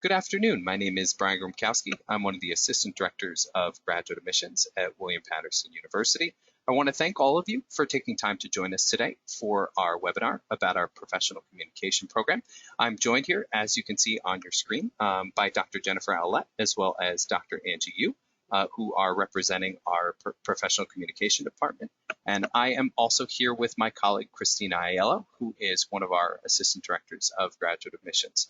Good afternoon. My name is Brian Gromkowski. I'm one of the Assistant Directors of Graduate Admissions at William Patterson University. I want to thank all of you for taking time to join us today for our webinar about our professional communication program. I'm joined here, as you can see on your screen, by Dr. Jennifer Owlett, as well as Dr. Angie Yu, who are representing our professional communication department. And I am also here with my colleague, Christina Aiello, who is one of our assistant directors of graduate admissions.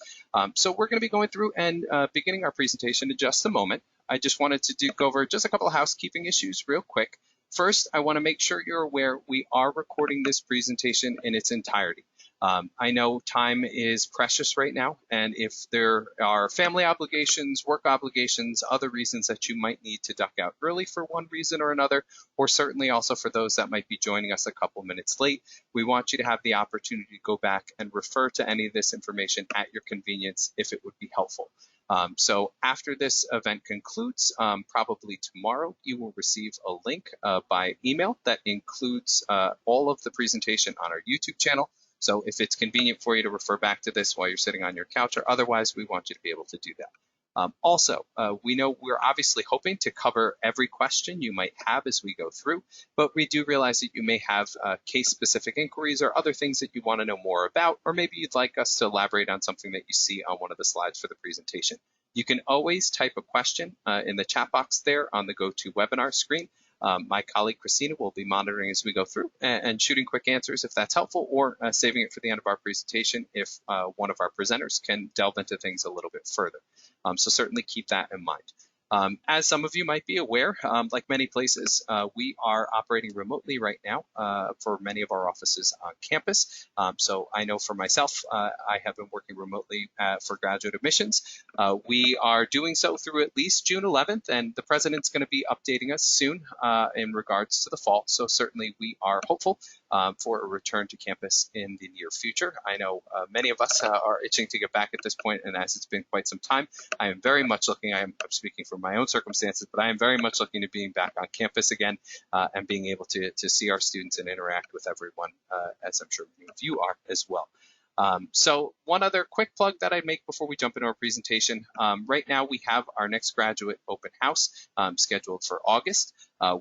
So we're going to be going through and beginning our presentation in just a moment. I just wanted to go over just a couple of housekeeping issues real quick. First, I want to make sure you're aware we are recording this presentation in its entirety. I know time is precious right now, and if there are family obligations, work obligations, other reasons that you might need to duck out early for one reason or another, or certainly also for those that might be joining us a couple minutes late, we want you to have the opportunity to go back and refer to any of this information at your convenience if it would be helpful. So after this event concludes, probably tomorrow, you will receive a link by email that includes all of the presentation on our YouTube channel. So if it's convenient for you to refer back to this while you're sitting on your couch or otherwise, we want you to be able to do that. Also, we know we're obviously hoping to cover every question you might have as we go through, but we do realize that you may have case-specific inquiries or other things that you want to know more about, or maybe you'd like us to elaborate on something that you see on one of the slides for the presentation. You can always type a question in the chat box there on the GoToWebinar screen. My colleague Christina will be monitoring as we go through and shooting quick answers if that's helpful, or saving it for the end of our presentation if one of our presenters can delve into things a little bit further. So certainly keep that in mind. As some of you might be aware, like many places, we are operating remotely right now for many of our offices on campus. So I know for myself, I have been working remotely for graduate admissions. We are doing so through at least June 11th, and the president's going to be updating us soon in regards to the fall. So certainly we are hopeful for a return to campus in the near future. I know many of us are itching to get back at this point, and as it's been quite some time, I am very much looking, I'm speaking from my own circumstances, but I am very much looking to being back on campus again and being able to see our students and interact with everyone, as I'm sure many of you are as well. So one other quick plug that I'd make before we jump into our presentation. Right now we have our next graduate open house scheduled for August.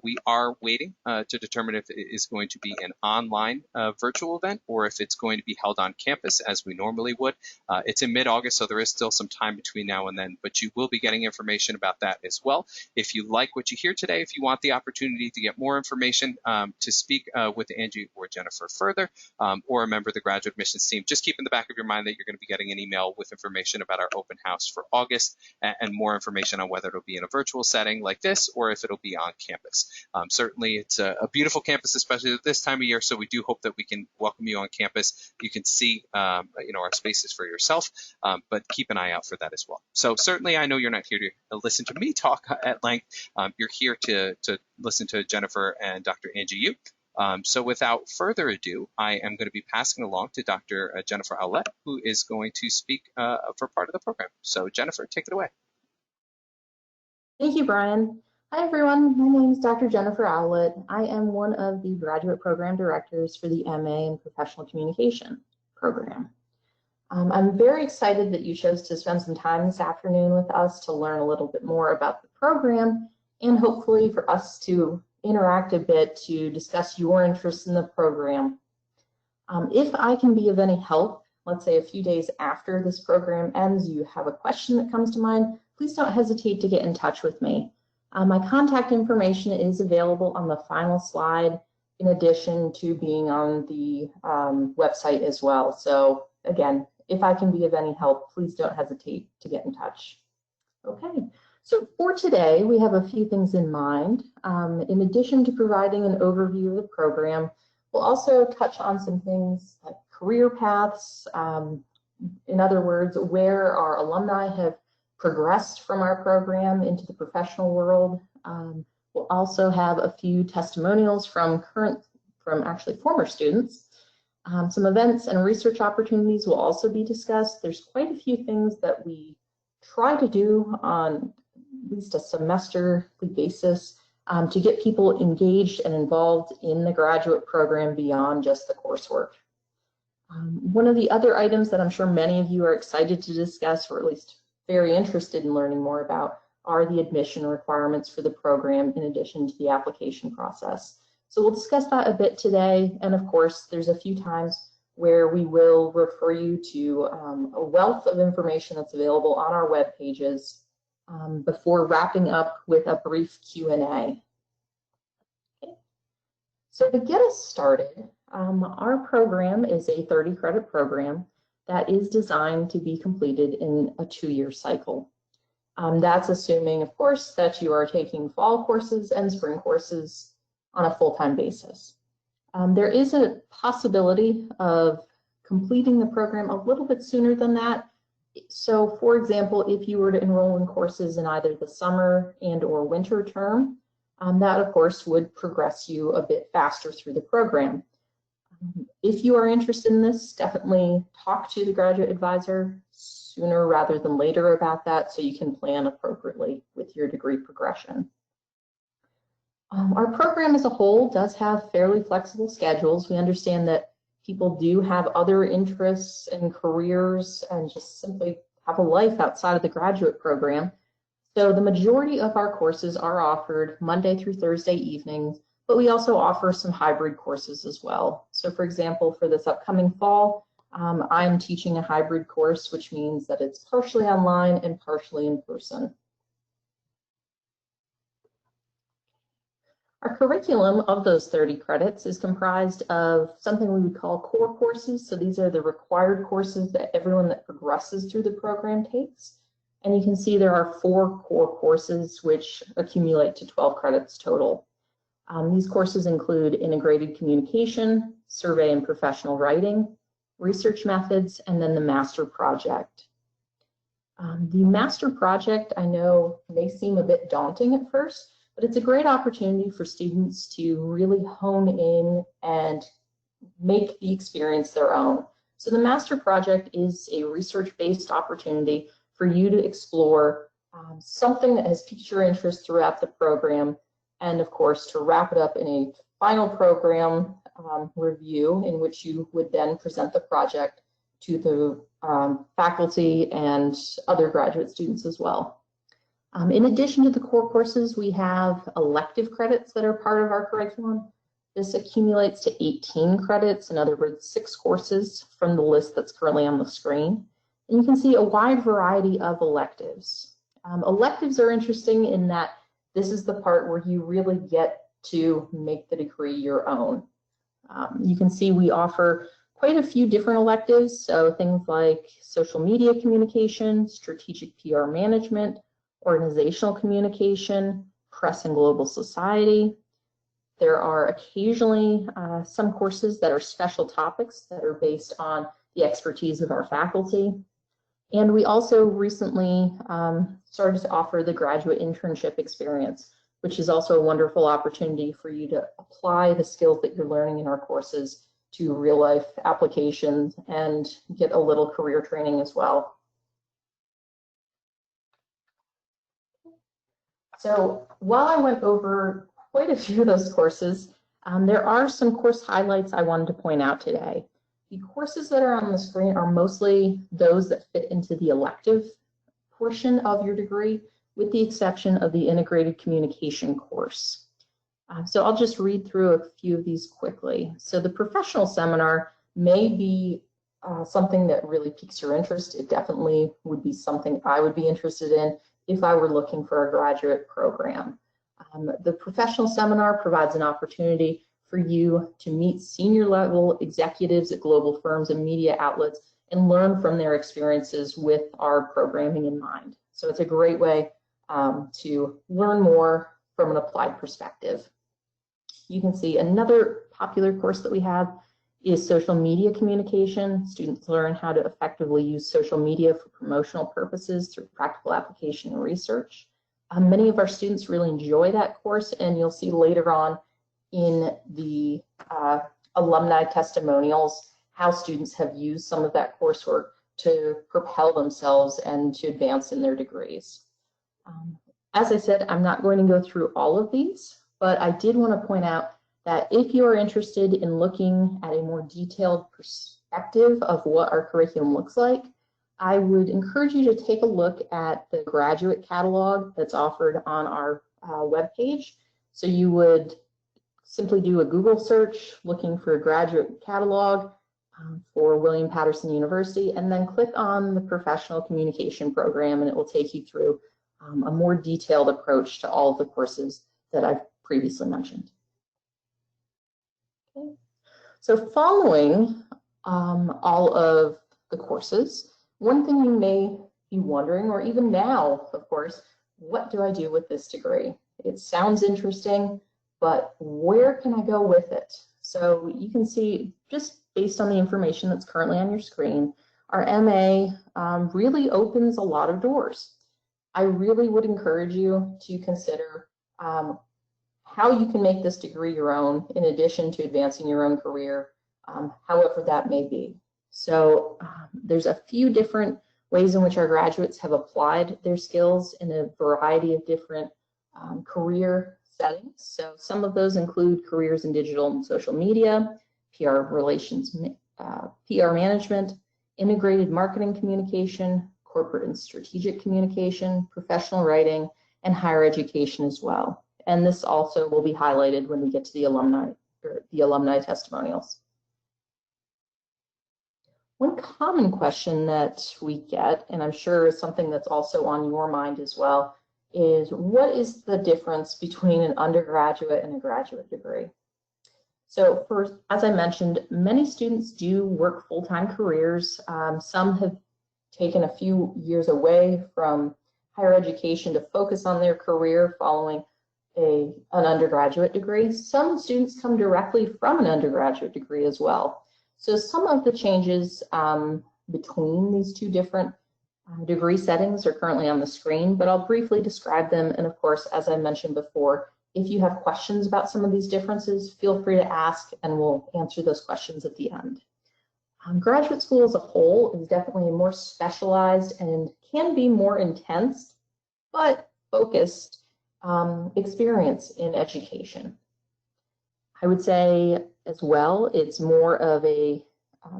We are waiting to determine if it is going to be an online virtual event or if it's going to be held on campus as we normally would. It's in mid-August, so there is still some time between now and then, but you will be getting information about that as well. If you like what you hear today, if you want the opportunity to get more information to speak with Angie or Jennifer further, or a member of the graduate admissions team, just keep in the back of your mind that you're going to be getting an email with information about our open house for August and more information on whether it'll be in a virtual setting like this or if it'll be on campus. Certainly it's a beautiful campus, especially at this time of year, so we do hope that we can welcome you on campus. You can see our spaces for yourself, but keep an eye out for that as well. So certainly I know you're not here to listen to me talk at length. You're here to listen to Jennifer and Dr. Angie Yu. So without further ado, I am going to be passing along to Dr. Jennifer Owlett, who is going to speak for part of the program. So Jennifer, take it away. Thank you, Brian. Hi, everyone. My name is Dr. Jennifer Owlett. I am one of the graduate program directors for the MA in Professional Communication program. I'm very excited that you chose to spend some time this afternoon with us to learn a little bit more about the program and hopefully for us to interact a bit to discuss your interest in the program. If I can be of any help, let's say a few days after this program ends, you have a question that comes to mind, please don't hesitate to get in touch with me. My contact information is available on the final slide, in addition to being on the website as well. So again, if I can be of any help, please don't hesitate to get in touch. Okay, so for today, we have a few things in mind. In addition to providing an overview of the program, we'll also touch on some things like career paths. In other words, where our alumni have progressed from our program into the professional world. We'll also have a few testimonials from actually former students. Some events and research opportunities will also be discussed. There's quite a few things that we try to do on at least a semesterly basis to get people engaged and involved in the graduate program beyond just the coursework. One of the other items that I'm sure many of you are excited to discuss, or at least very interested in learning more about are the admission requirements for the program in addition to the application process. So we'll discuss that a bit today, and of course there's a few times where we will refer you to a wealth of information that's available on our web pages before wrapping up with a brief Q&A. Okay. So to get us started, our program is a 30-credit program that is designed to be completed in a 2-year cycle. That's assuming, of course, that you are taking fall courses and spring courses on a full-time basis. There is a possibility of completing the program a little bit sooner than that. So, for example, if you were to enroll in courses in either the summer and/or winter term, that, of course, would progress you a bit faster through the program. If you are interested in this, definitely talk to the graduate advisor sooner rather than later about that so you can plan appropriately with your degree progression. Our program as a whole does have fairly flexible schedules. We understand that people do have other interests and careers and just simply have a life outside of the graduate program. So the majority of our courses are offered Monday through Thursday evenings, but we also offer some hybrid courses as well. So for example, for this upcoming fall, I'm teaching a hybrid course, which means that it's partially online and partially in person. Our curriculum of those 30 credits is comprised of something we would call core courses. So these are the required courses that everyone that progresses through the program takes. And you can see there are 4 core courses which accumulate to 12 credits total. These courses include integrated communication, survey and professional writing, research methods, and then the master project. The master project, I know, may seem a bit daunting at first, but it's a great opportunity for students to really hone in and make the experience their own. So the master project is a research-based opportunity for you to explore something that has piqued your interest throughout the program, and of course to wrap it up in a final program review in which you would then present the project to the faculty and other graduate students as well. In addition to the core courses, we have elective credits that are part of our curriculum. This accumulates to 18 credits, in other words, 6 courses from the list that's currently on the screen. And you can see a wide variety of electives. Electives are interesting in that this is the part where you really get to make the degree your own. You can see we offer quite a few different electives, so things like social media communication, strategic PR management, organizational communication, press and global society. There are occasionally some courses that are special topics that are based on the expertise of our faculty. And we also recently started to offer the graduate internship experience, which is also a wonderful opportunity for you to apply the skills that you're learning in our courses to real life applications and get a little career training as well. So while I went over quite a few of those courses, there are some course highlights I wanted to point out today. The courses that are on the screen are mostly those that fit into the elective portion of your degree, with the exception of the integrated communication course. So I'll just read through a few of these quickly. So the professional seminar may be something that really piques your interest. It definitely would be something I would be interested in if I were looking for a graduate program. The professional seminar provides an opportunity for you to meet senior level executives at global firms and media outlets and learn from their experiences with our programming in mind. So it's a great way to learn more from an applied perspective. You can see another popular course that we have is social media communication. Students learn how to effectively use social media for promotional purposes through practical application and research. Many of our students really enjoy that course, and you'll see later on in the alumni testimonials how students have used some of that coursework to propel themselves and to advance in their degrees. As I said, I'm not going to go through all of these, but I did want to point out that if you are interested in looking at a more detailed perspective of what our curriculum looks like, I would encourage you to take a look at the graduate catalog that's offered on our webpage. So you would simply do a Google search looking for a graduate catalog for William Patterson University, and then click on the professional communication program, and it will take you through a more detailed approach to all of the courses that I've previously mentioned. Okay. So following all of the courses, one thing you may be wondering, or even now, of course, what do I do with this degree? It sounds interesting, but where can I go with it? So you can see, just based on the information that's currently on your screen, our MA really opens a lot of doors. I really would encourage you to consider how you can make this degree your own, in addition to advancing your own career, however that may be. So there's a few different ways in which our graduates have applied their skills in a variety of different career settings. So some of those include careers in digital and social media, PR relations, PR management, integrated marketing communication, corporate and strategic communication, professional writing, and higher education as well. And this also will be highlighted when we get to the alumni testimonials. One common question that we get, and I'm sure is something that's also on your mind as well, is what is the difference between an undergraduate and a graduate degree? So first, as I mentioned, many students do work full-time careers. Some have taken a few years away from higher education to focus on their career following an undergraduate degree. Some students come directly from an undergraduate degree as well. So some of the changes between these two different degree settings are currently on the screen, but I'll briefly describe them. And of course, as I mentioned before, if you have questions about some of these differences, feel free to ask and we'll answer those questions at the end. Graduate school as a whole is definitely a more specialized and can be more intense, but focused experience in education. I would say as well, it's more of a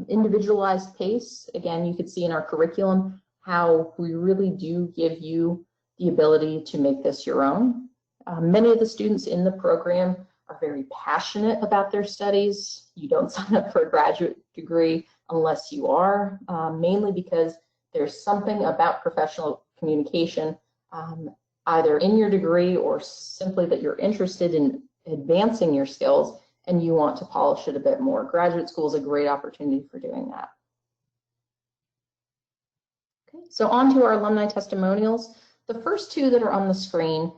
individualized pace. Again, you could see in our curriculum how we really do give you the ability to make this your own. Many of the students in the program are very passionate about their studies. You don't sign up for a graduate degree unless you are, mainly because there's something about professional communication, either in your degree or simply that you're interested in advancing your skills and you want to polish it a bit more. Graduate school is a great opportunity for doing that. Okay, so on to our alumni testimonials. The first two that are on the screen,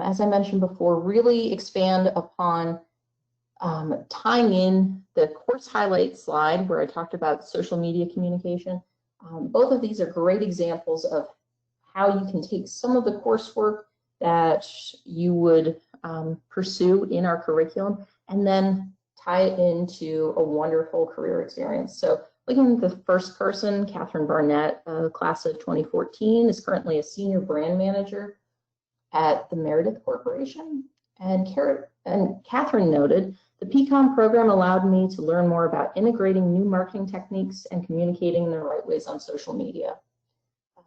as I mentioned before, really expand upon tying in the course highlight slide where I talked about social media communication. Both of these are great examples of how you can take some of the coursework that you would pursue in our curriculum and then tie it into a wonderful career experience. So looking at the first person, Catherine Barnett, class of 2014, is currently a senior brand manager at the Meredith Corporation. And Catherine noted, the PCOM program allowed me to learn more about integrating new marketing techniques and communicating in the right ways on social media.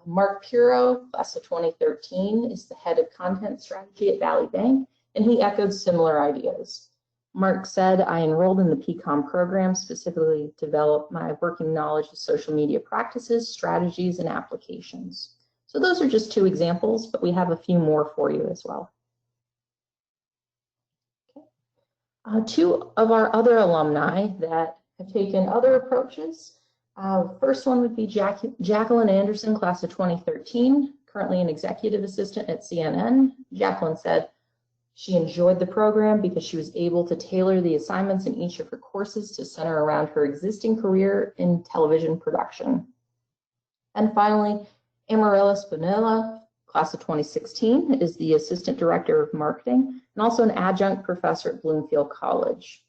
Mark Puro, class of 2013, is the head of content strategy at Valley Bank, and he echoed similar ideas. Mark said, I enrolled in the PCOM program specifically to develop my working knowledge of social media practices, strategies, and applications. So those are just two examples, but we have a few more for you as well. Okay. Two of our other alumni that have taken other approaches. First one would be Jacqueline Anderson, class of 2013, currently an executive assistant at CNN. Jacqueline said she enjoyed the program because she was able to tailor the assignments in each of her courses to center around her existing career in television production. And finally, Amarilla Spinella, class of 2016, is the assistant director of marketing and also an adjunct professor at Bloomfield College.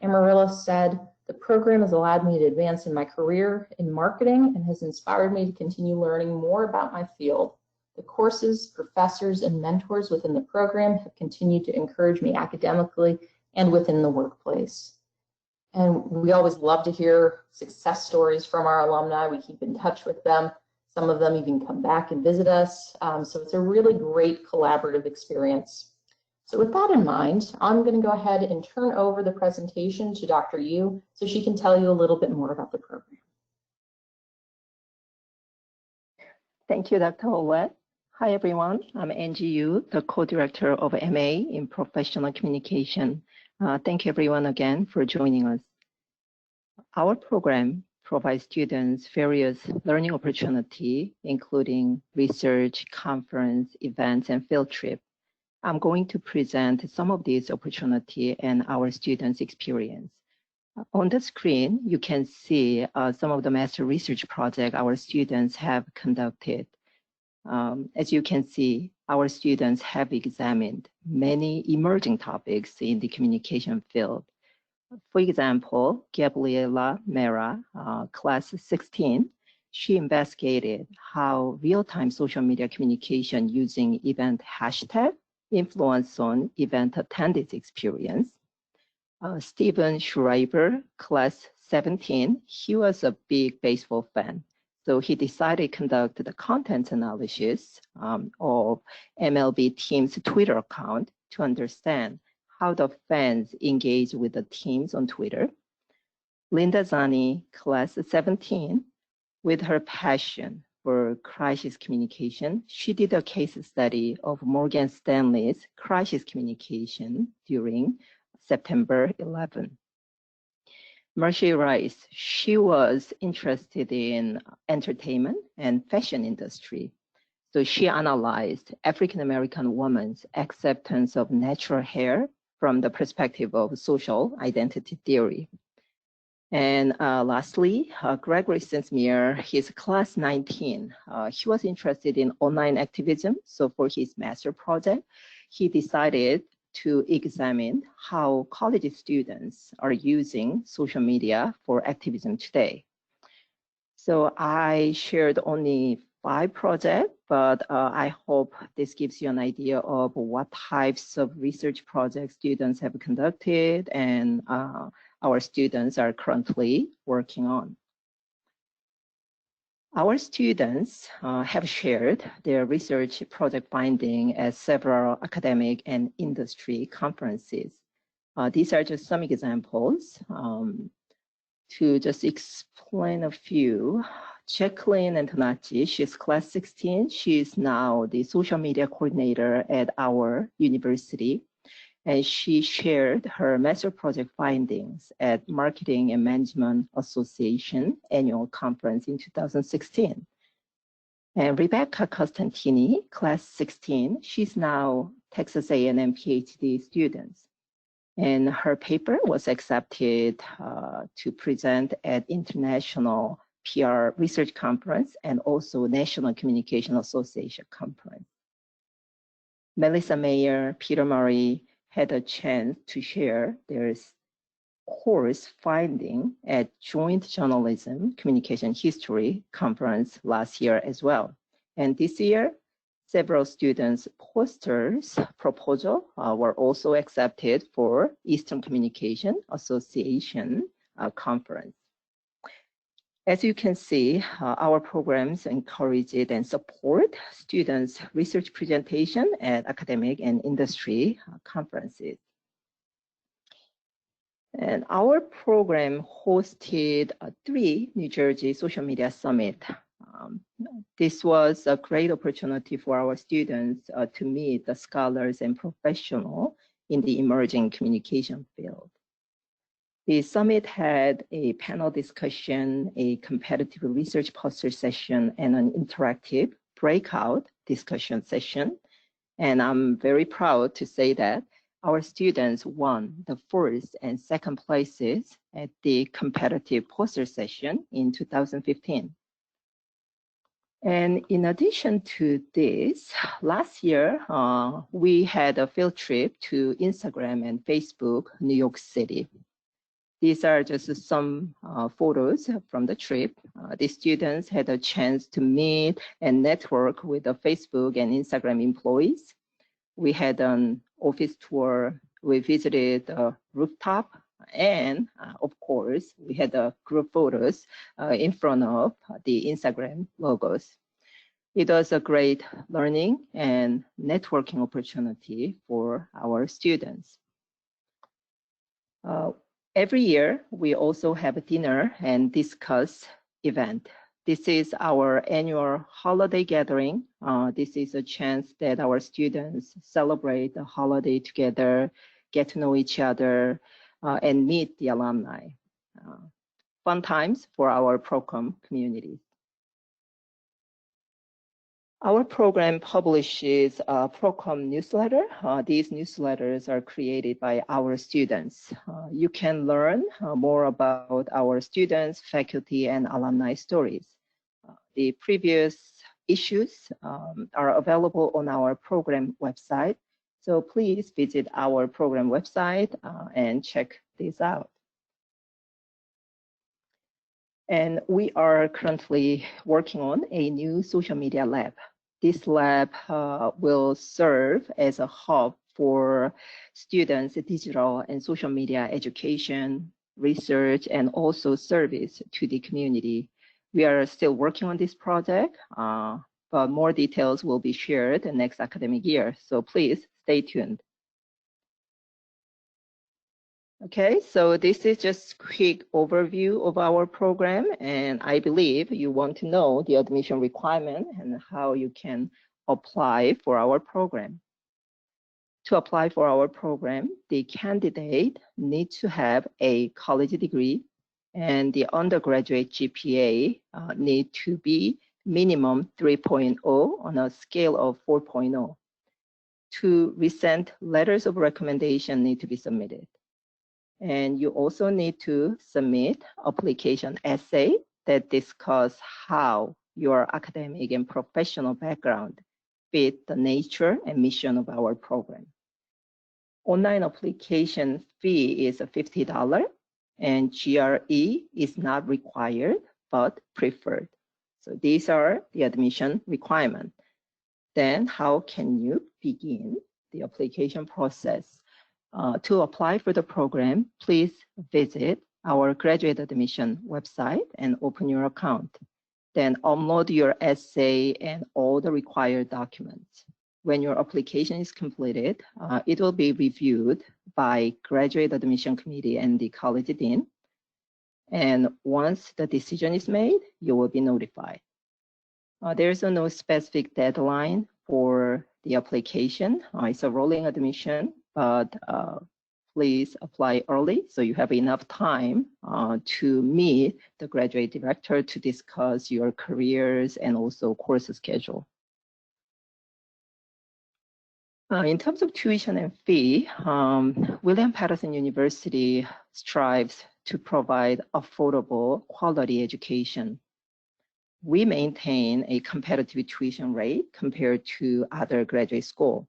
Amarilla said, the program has allowed me to advance in my career in marketing and has inspired me to continue learning more about my field. The courses, professors, and mentors within the program have continued to encourage me academically and within the workplace. And we always love to hear success stories from our alumni. We keep in touch with them. Some of them even come back and visit us. So it's a really great collaborative experience. So with that in mind, I'm going to go ahead and turn over the presentation to Dr. Yu so she can tell you a little bit more about the program. Thank you, Dr. Owlett. Hi, everyone. I'm Angie Yu, the co-director of MA in Professional Communication. Thank you, everyone, again for joining us. Our program provides students various learning opportunities, including research, conference, events, and field trip. I'm going to present some of these opportunities and our students' experience. On the screen, you can see some of the master research projects our students have conducted. As you can see, our students have examined many emerging topics in the communication field. For example, Gabriela Mera, class 16, she investigated how real-time social media communication using event hashtag influence on event attendance experience. Steven Schreiber, class 17, he was a big baseball fan. So he decided to conduct the content analysis of MLB team's Twitter account to understand how the fans engage with the teams on Twitter. Linda Zani, class 17, with her passion for crisis communication, she did a case study of Morgan Stanley's crisis communication during September 11. Marcy Rice, she was interested in entertainment and fashion industry. So she analyzed African-American women's acceptance of natural hair from the perspective of social identity theory. And lastly, Gregory Sinsmere, he's class 19. He was interested in online activism. So for his master project, he decided to examine how college students are using social media for activism today. So I shared only 5 projects, but I hope this gives you an idea of what types of research projects students have conducted and our students are currently working on. Our students have shared their research project finding at several academic and industry conferences. These are just some examples. To just explain a few, Jacqueline Antonacci, she's class 16. She is now the social media coordinator at our university. And she shared her master project findings at Marketing and Management Association annual conference in 2016. And Rebecca Costantini, class 16, she's now Texas A&M PhD student. And her paper was accepted to present at International PR Research Conference and also National Communication Association Conference. Melissa Mayer, Peter Murray had a chance to share their course finding at Joint Journalism Communication History Conference last year as well. And this year, several students' posters proposal were also accepted for Eastern Communication Association Conference. As you can see, our programs encourage and support students' research presentation at academic and industry conferences. And our program hosted 3 New Jersey Social Media Summit. This was a great opportunity for our students to meet the scholars and professionals in the emerging communication field. The summit had a panel discussion, a competitive research poster session, and an interactive breakout discussion session. And I'm very proud to say that our students won the 1st and 2nd places at the competitive poster session in 2015. And in addition to this, last year, we had a field trip to Instagram and Facebook, New York City. These are just some photos from the trip. The students had a chance to meet and network with the Facebook and Instagram employees. We had an office tour. We visited a rooftop. And of course, we had group photos in front of the Instagram logos. It was a great learning and networking opportunity for our students. Every year, we also have a dinner and discuss event. This is our annual holiday gathering. This is a chance that our students celebrate the holiday together, get to know each other, and meet the alumni. Fun times for our program community. Our program publishes a program newsletter. These newsletters are created by our students. You can learn more about our students, faculty, and alumni stories. The previous issues are available on our program website. So please visit our program website and check this out. And we are currently working on a new social media lab. This lab will serve as a hub for students' digital and social media education, research, and also service to the community. We are still working on this project, but more details will be shared the next academic year. So please stay tuned. Okay, so this is just a quick overview of our program, and I believe you want to know the admission requirement and how you can apply for our program. To apply for our program, the candidate needs to have a college degree, and the undergraduate GPA need to be minimum 3.0 on a scale of 4.0. 2 recent letters of recommendation need to be submitted. And you also need to submit application essay that discuss how your academic and professional background fit the nature and mission of our program. Online application fee is $50 and GRE is not required, but preferred. So these are the admission requirements. Then how can you begin the application process? To apply for the program, please visit our graduate admission website and open your account. Then upload your essay and all the required documents. When your application is completed, it will be reviewed by graduate admission committee and the college dean. And once the decision is made, you will be notified. There's no specific deadline for the application. It's a rolling admission, but please apply early so you have enough time to meet the graduate director to discuss your careers and also course schedule. In terms of tuition and fee, William Patterson University strives to provide affordable quality education. We maintain a competitive tuition rate compared to other graduate schools.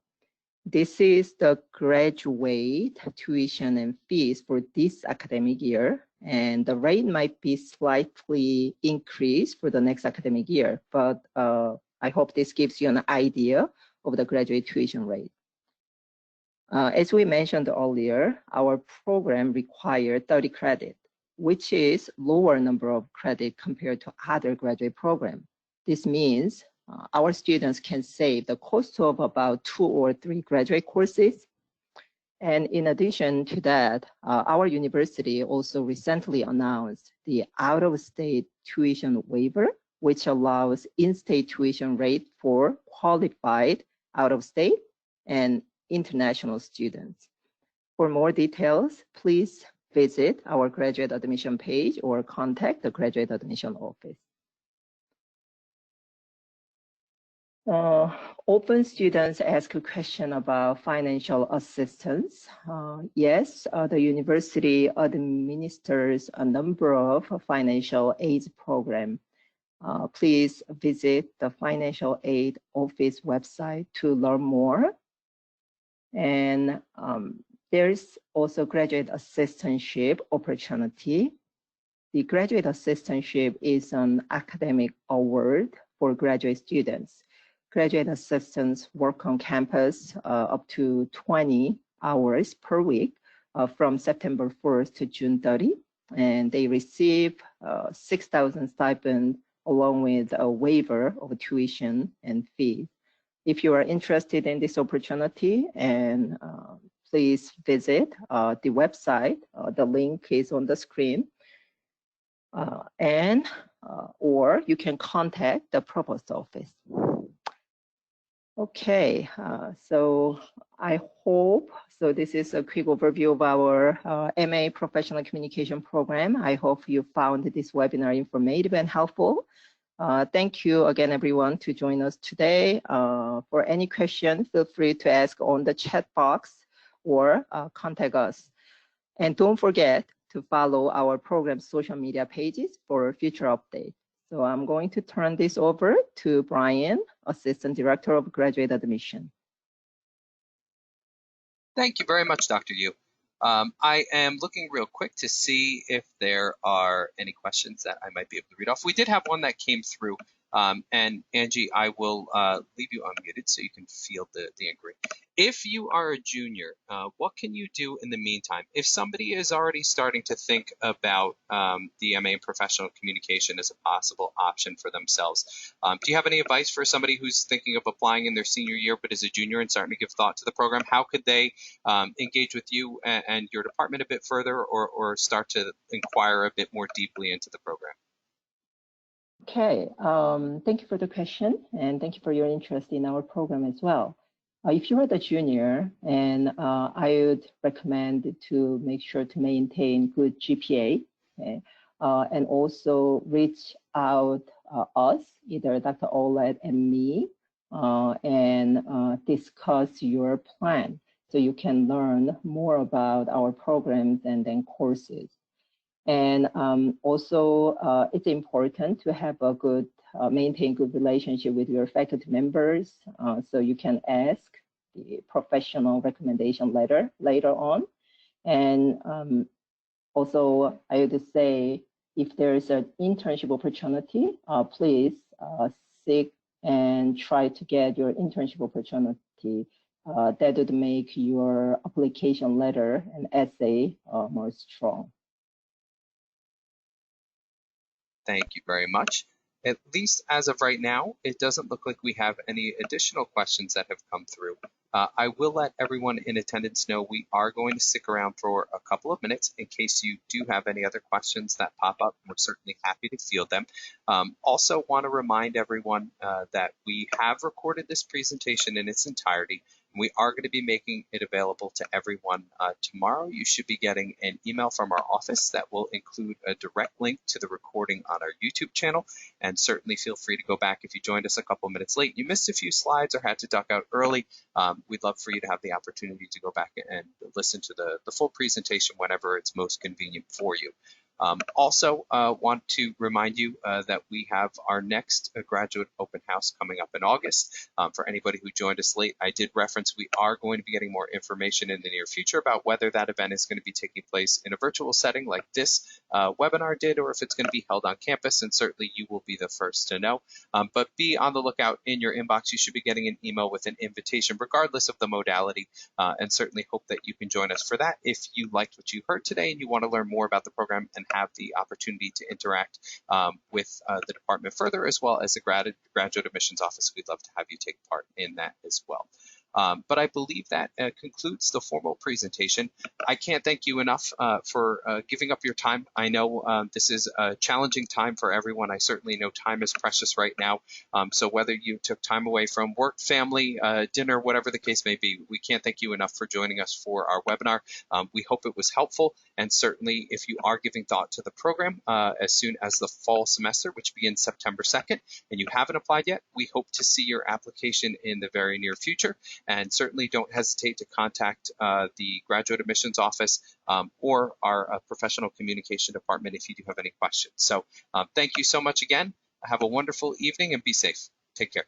This is the graduate tuition and fees for this academic year, and the rate might be slightly increased for the next academic year, but I hope this gives you an idea of the graduate tuition rate. As we mentioned earlier, our program requires 30 credits, which is lower number of credit compared to other graduate programs. This means our students can save the cost of about 2 or 3 graduate courses. And in addition to that, our university also recently announced the out-of-state tuition waiver, which allows in-state tuition rate for qualified out-of-state and international students. For more details, please visit our graduate admission page or contact the graduate admission office. Often students ask a question about financial assistance. Yes, the university administers a number of financial aid programs. Please visit the financial aid office website to learn more. And there's also graduate assistantship opportunity. The graduate assistantship is an academic award for graduate students. Graduate assistants work on campus up to 20 hours per week from September 1st to June 30, and they receive $6,000 stipend along with a waiver of tuition and fees. If you are interested in this opportunity, and please visit the website. The link is on the screen. Or you can contact the provost office. Okay, so I hope, so this is a quick overview of our MA Professional Communication Program. I hope you found this webinar informative and helpful. Thank you again, everyone, to join us today. For any questions, feel free to ask on the chat box or contact us. And don't forget to follow our program's social media pages for future updates. So I'm going to turn this over to Brian, Assistant Director of Graduate Admission. Thank you very much, Dr. Yu. I am looking real quick to see if there are any questions that I might be able to read off. We did have one that came through, and Angie, I will leave you unmuted so you can field the inquiry. If you are a junior, what can you do in the meantime? If somebody is already starting to think about the MA in Professional Communication as a possible option for themselves, do you have any advice for somebody who's thinking of applying in their senior year but is a junior and starting to give thought to the program? How could they engage with you and your department a bit further, or start to inquire a bit more deeply into the program? Okay, thank you for the question, and thank you for your interest in our program as well. If you are the junior, and I would recommend to make sure to maintain good GPA, okay? And also reach out us, either Dr. Owlett and me, and discuss your plan so you can learn more about our programs and then courses. And also, it's important to have a good, maintain good relationship with your faculty members, so you can ask the professional recommendation letter later on. And also, I would say, if there is an internship opportunity, please seek and try to get your internship opportunity. That would make your application letter and essay more strong. Thank you very much. At least as of right now, it doesn't look like we have any additional questions that have come through. I will let everyone in attendance know we are going to stick around for a couple of minutes in case you do have any other questions that pop up. We're certainly happy to field them. Also want to remind everyone that we have recorded this presentation in its entirety. We are going to be making it available to everyone tomorrow. You should be getting an email from our office that will include a direct link to the recording on our YouTube channel. And certainly feel free to go back if you joined us a couple minutes late. You missed a few slides or had to duck out early. We'd love for you to have the opportunity to go back and listen to the full presentation whenever it's most convenient for you. Also want to remind you that we have our next graduate open house coming up in August. For anybody who joined us late, I did reference we are going to be getting more information in the near future about whether that event is going to be taking place in a virtual setting like this webinar did, or if it's going to be held on campus, and certainly you will be the first to know. But be on the lookout in your inbox. You should be getting an email with an invitation regardless of the modality, and certainly hope that you can join us for that if you liked what you heard today and you want to learn more about the program and have the opportunity to interact with the department further, as well as the graduate admissions office. We'd love to have you take part in that as well. But I believe that concludes the formal presentation. I can't thank you enough for giving up your time. I know this is a challenging time for everyone. I certainly know time is precious right now. So whether you took time away from work, family, dinner, whatever the case may be, we can't thank you enough for joining us for our webinar. We hope it was helpful. And certainly if you are giving thought to the program as soon as the fall semester, which begins September 2nd, and you haven't applied yet, we hope to see your application in the very near future. And certainly don't hesitate to contact the graduate admissions office or our professional communication department if you do have any questions. So thank you so much again. Have a wonderful evening and be safe. Take care.